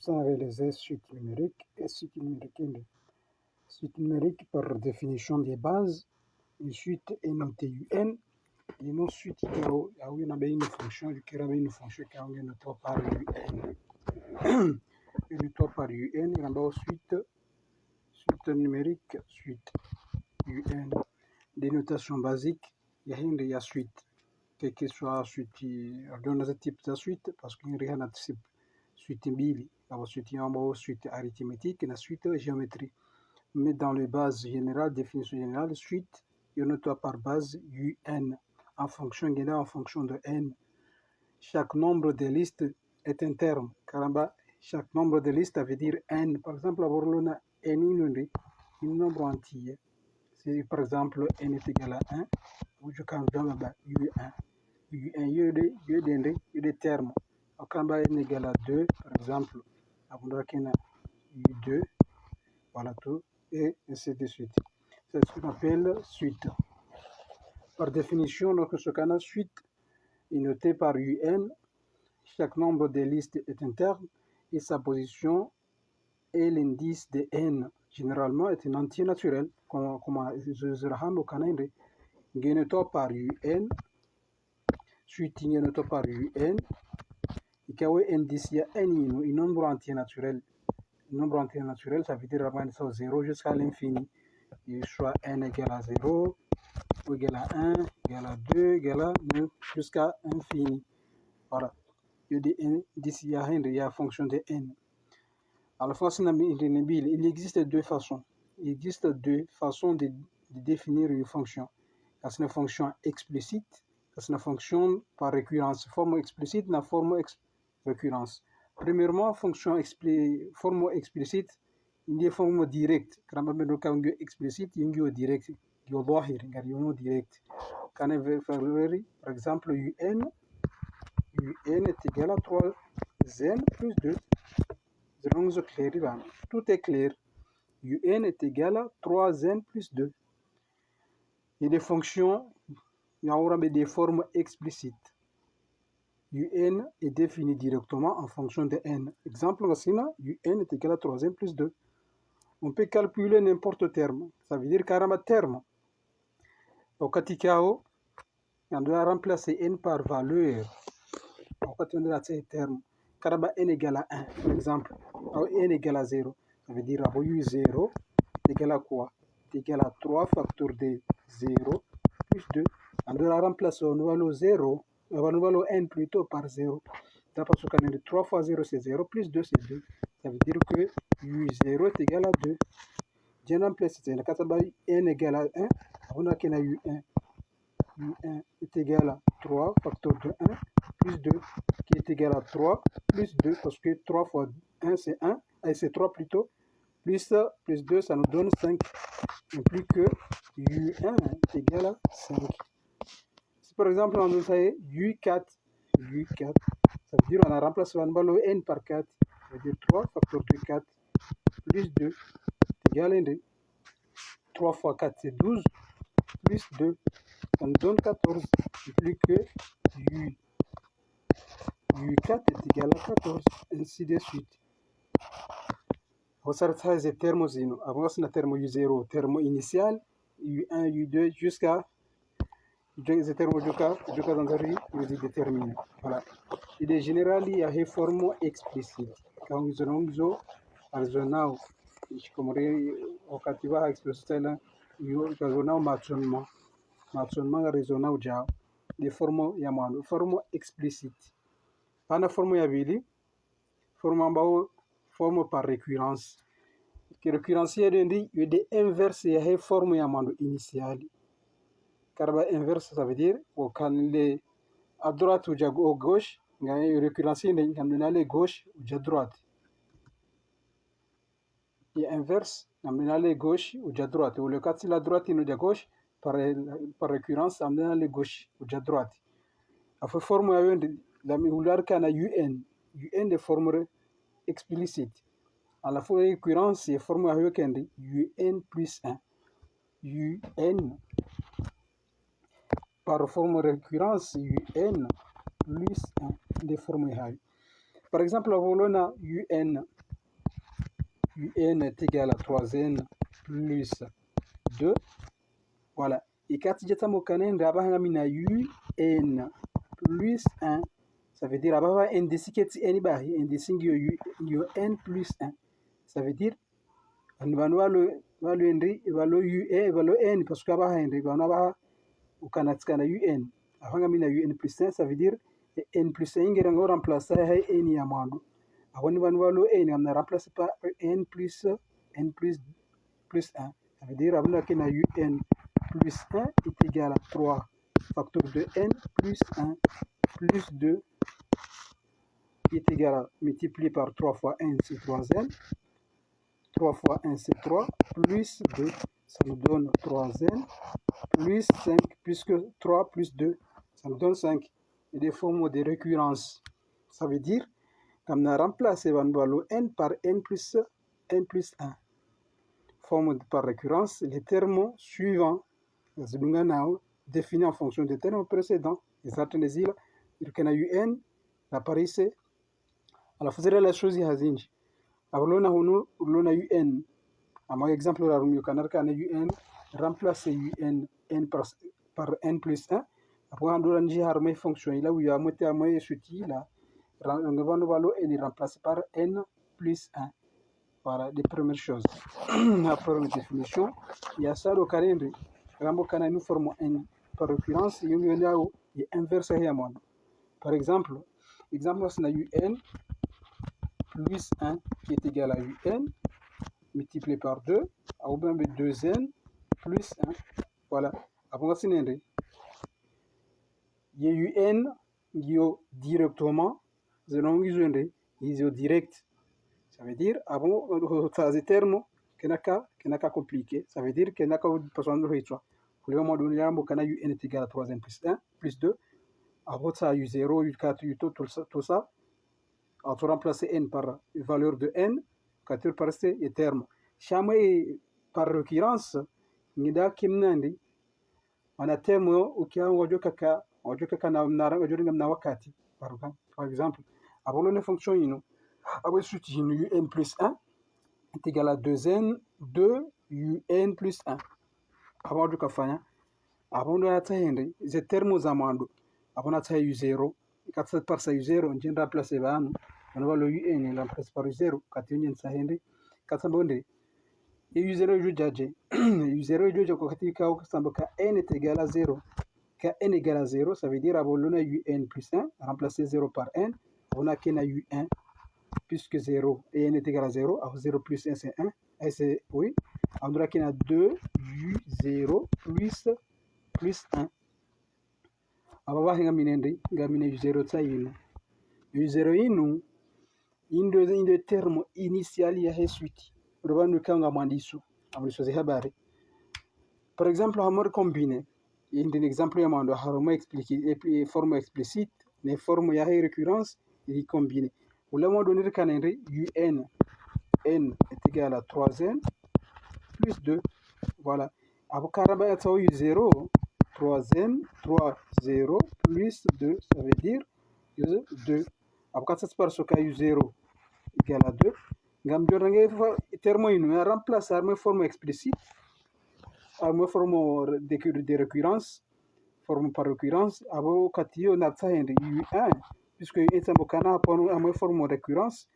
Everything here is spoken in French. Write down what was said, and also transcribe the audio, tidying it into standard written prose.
sans réaliser suite numérique et suite numérique. Suite numérique, par définition des bases, une suite est notée UN, et une suite qui a une fonction qui a une fonction qui a une notée par UN. Une notée par UN, il y a une suite numérique, suite UN. Des notations basiques, il y a suite. Quel que soit suite, on a ce type de suite parce qu'il y a un type suite mbili, la suite arithmétique et la suite géométrie. Mais dans les bases générales, définition générale, suite, il y a une note par base UN en fonction de n. Chaque nombre de listes est un terme. Caramba, chaque nombre de listes, ça veut dire n. Par exemple, avoir n un nombre entier. Si par exemple n est égal à 1, je can un UN. UN, il y a des termes. Quand n est égal à 2, par exemple, on a U2, voilà tout, et ainsi de suite. C'est ce qu'on appelle suite. Par définition, donc, ce qu'on a suite est noté par UN. Chaque nombre de listes est un terme et sa position est l'indice de n. Généralement, est un entier naturel, comme je le au canal. Il est noté par UN. Suite est noté par UN. Et qu'il y a un indice, il y a un nombre entier naturel. Un nombre entier naturel, ça veut dire de 0 jusqu'à l'infini. Soit n égale à 0, ou égale à 1, égale à 2, égale à 9, jusqu'à infini. Voilà. Il y a des indices, il y a fonction de n. À la fois, il existe deux façons. Il existe deux façons de définir une fonction. C'est une fonction explicite, c'est une fonction par récurrence. Forme explicite, la forme récurrence. Premièrement, forme explicite, il y a forme directe. Quand on a explicite, il y a direct. Il y a direct. Quand on veut faire par exemple, UN est égal à 3n plus 2. Tout est clair. UN est égal à 3n plus 2. Et des fonctions, il y aura des formes explicites. UN est défini directement en fonction de n. Exemple, UN est égal à 3n plus 2. On peut calculer n'importe terme. Ça veut dire carrément terme. Au Katikao, on doit remplacer n par valeur. Au Katikao, c'est terme. Carrément n égale à 1, par exemple. N égale à 0. Ça veut dire que 0 est égal à quoi? C'est égal à 3 facteur de 0 plus 2. On doit remplacer au nouveau 0, au nouveau n plutôt par 0. Parce que 3 fois 0 c'est 0, plus 2 c'est 2. Ça veut dire que U0 est égal à 2. Je remplace n égale à 1, on a U1. U1 est égal à 3 facteur de 1 plus 2 qui est égal à 3 plus 2 parce que 3 fois 1 c'est 1, et c'est 3 plutôt, plus 2 ça nous donne 5. Implique que U1 est égal à 5. Si par exemple on dit U4, ça veut dire on a remplacé le n par 4, ça veut dire 3 facteur de 4 plus 2 est égal à 2. 3 fois 4 c'est 12 plus 2, ça nous donne 14. Implique que U4 est égal à 14, ainsi de suite. Vous les termes avant c'est le terme U0, terme initial, U1, U2 jusqu'à les termes jusqu'à déterminé. Voilà. Et en général, il y a une forme explicite. Quand nous avons raisonnable, comme on va expliquer là, il y a raisonnable matchonnement raisonnable. Des formes, il y a une forme explicite. Pas une forme yabili, forme par récurrence. Que récurrence, il y a des inverses, il y a une forme initiale. Car inverse, ça veut dire quand il est à droite ou à gauche, il y a une récurrence, il y a à gauche ou à droite. Et inverse, il y a à gauche ou à droite. Ou le cas si la droite est à gauche, par récurrence, il y a à gauche ou à droite. Il faut former la UN. UN de forme explicite. À la fois récurrence, c'est formé avec UN plus 1. UN par forme récurrence, UN plus 1 de forme. Par exemple, on a UN est égal à 3n plus 2. Voilà. Et quand tu as UN plus 1, ça veut dire que n déci que n bahi, n déci n plus 1. Ça veut dire que nous allons n parce que nous allons UN. Avant UN plus 1, ça veut dire n plus 1 est remplacé par n yamando. Avant nous allons n, on a remplacé par n plus 1. Ça veut dire que UN plus 1 est égal à 3 facteur de n plus 1 plus 2 qui est égal à multiplié par 3 fois n, c'est 3n. 3 fois 1, c'est 3, plus 2, ça nous donne 3n, plus 5, puisque 3 plus 2, ça nous donne 5. Et des formes de récurrence. Ça veut dire qu'on a remplacé n par n plus 1. Forme par récurrence, les termes suivants, définis en fonction des termes précédents. Les alternatives, il y a un apparaît. Alors, faisait la chose ici. Alors, on a un. À mon exemple, on a un remplacer un n par n plus 1. Après, on a une fonction. Là où il y a un là, on va remplacer par n plus 1. Voilà les premières choses. La première définition, il y a ça le calendrier. Quand nous formons n par récurrence, il y a inverse. Par exemple, on a un plus 1 qui est égal à un multiplié par 2, ou bien 2n plus 1. Voilà. Après, il y a un directement, il y a direct. Ça veut dire, avant, ces termes, qui n'est pas compliqué. Ça veut dire qu'il n'y a pas besoin de résoudre. Pour le moment donné, on a n est égal à 3n plus 1, plus 2. Après, ça a eu 0, eu 4, eu tout ça. On va remplacer n par une valeur de n, 4 par ces termes. Jamais par récurrence, on a un terme qui a par exemple, avant une fonction, après un plus 1 est égal à 2n, 2 un plus 1. Avant de faire, avant de atteindre les termes amando, avant d'atteindre 0, 4 par 0, on vient remplacer on va le un remplacer par 0, 4 on vient s'ahender, 4 bonde. Et 0 est judgé. 0 est judgé quand n est égal à 0. Quand n est égal à 0, ça veut dire avant on a un plus 1, remplacer 0 par n, on a un puisque 0 et n est égal à 0, alors 0 plus 1 c'est 1, et c'est oui, on aura qu'il y a 2 u0 plus 1. Alors on va voir u0 ça u0 inu inde terme initial ya suite rwanda kanga mwandiso amlisoze habari. Par exemple, on va combiner un exemple ya mwando haroma expliquer et forme explicite les formes ya récurrence et combiner. Au moment donné, un n est égal à 3n plus 2. Voilà. Après, il y a 0, 3n, 3, 0, plus 2, ça veut dire 2. Après, ça se passe au cas où 0 égal à 2. Le terme remplace la forme explicite, la forme de récurrence, forme par récurrence. Après, on a 1, puisque c'est une forme de récurrence.